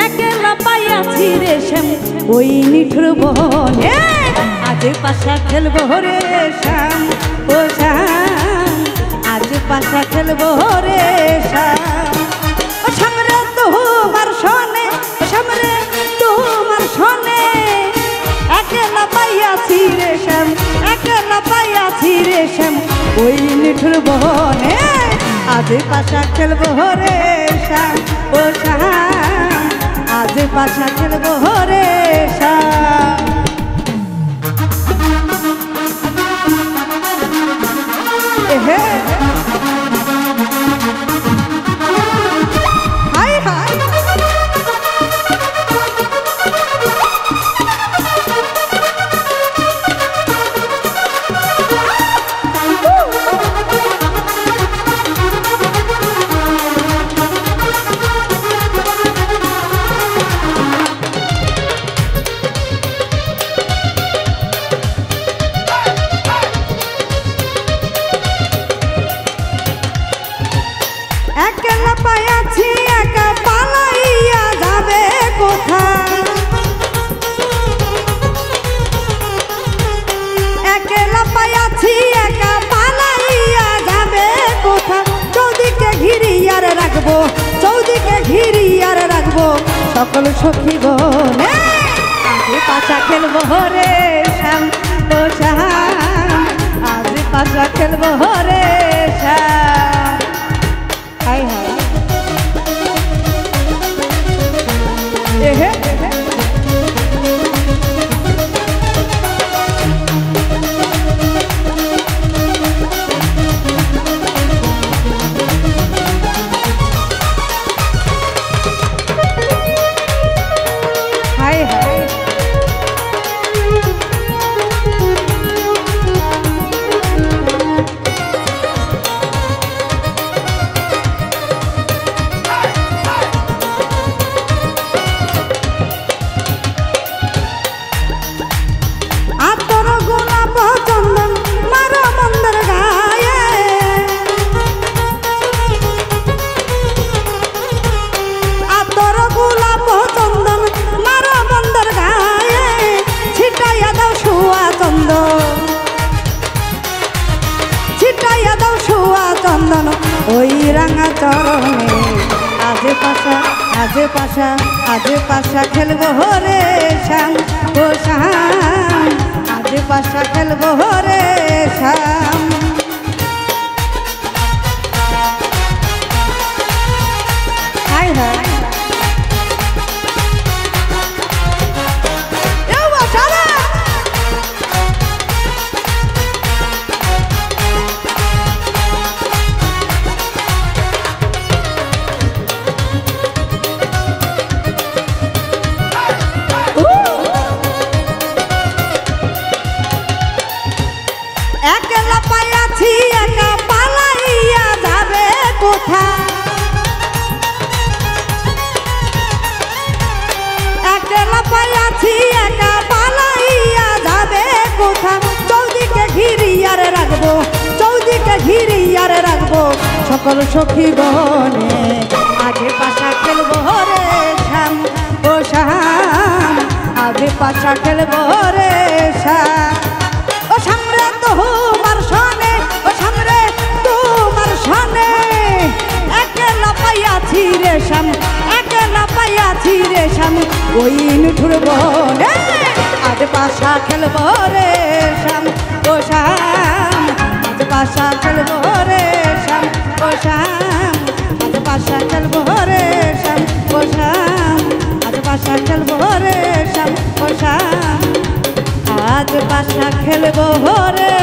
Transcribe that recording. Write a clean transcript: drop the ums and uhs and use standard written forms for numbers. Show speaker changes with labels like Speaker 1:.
Speaker 1: একলা পাইয়াছি রে শ্যাম ওই নিঠুর বনে আজ পাশা খেলবো রে শ্যাম ও শ্যাম আজ পাশা খেলবো রে শ্যাম ও শ্যাম রে তোমার সনে ও শ্যাম রে তোমার সনে একলা পাইয়াছি রে শ্যাম একলা পাইয়াছি রে শ্যাম ওই নিঠুর বনে আজ পাশা খেলবো রে শ্যাম ও শ্যাম আজ পাশা খেলবো রে শ্যাম হাই হাই একলা পাইয়াছি একা পালাইয়া যাবে কোথায় একলা পাইয়াছি একা পালাইয়া যাবে কোথায় চৌদিকে ঘিরিয়ার রাখবো চৌদিকে ঘিরিয়ার রাখবো সকল সখী গনে আজ পাশা খেলবো রে শ্যাম ও শ্যাম আজ পাশা খেলবো রে শ্যাম হাই হাই এহে হাই হাই চন্দন ওই রাঙা চরণে আজ পাশা খেলবো রে শ্যাম ও শ্যাম আজ পাশা খেলবো রে শ্যাম হাই হাই একলা পাইয়াছি একা পালাইয়া যাবে কোথায় একলা পাইয়াছি একা পালাইয়া যাবে কোথায় চৌদিকে ঘিরিয়ার রাখবো চৌদিকে ঘিরিয়ার রাখবো সকল সখী গনে আগে পাশা খেলবো রে শ্যাম ও শ্যাম আগে পাশা খেলবো রে শ্যাম ও শ্যাম রে তোমার সনে ও শ্যাম রে তোমার সনে একলা পাইয়াছি রে শ্যাম একলা পাইয়াছি রে শ্যাম ওই নিঠুর বনে আজ পাশা খেলবো রে শ্যাম ও শ্যাম আজ পাশা খেলবো রে শ্যাম ও শ্যাম আজ পাশা খেলবো রে শ্যাম ও শ্যাম, আজ পাশা খেলবো রে শ্যাম ও শ্যাম, আজ পাশা খেলবো রে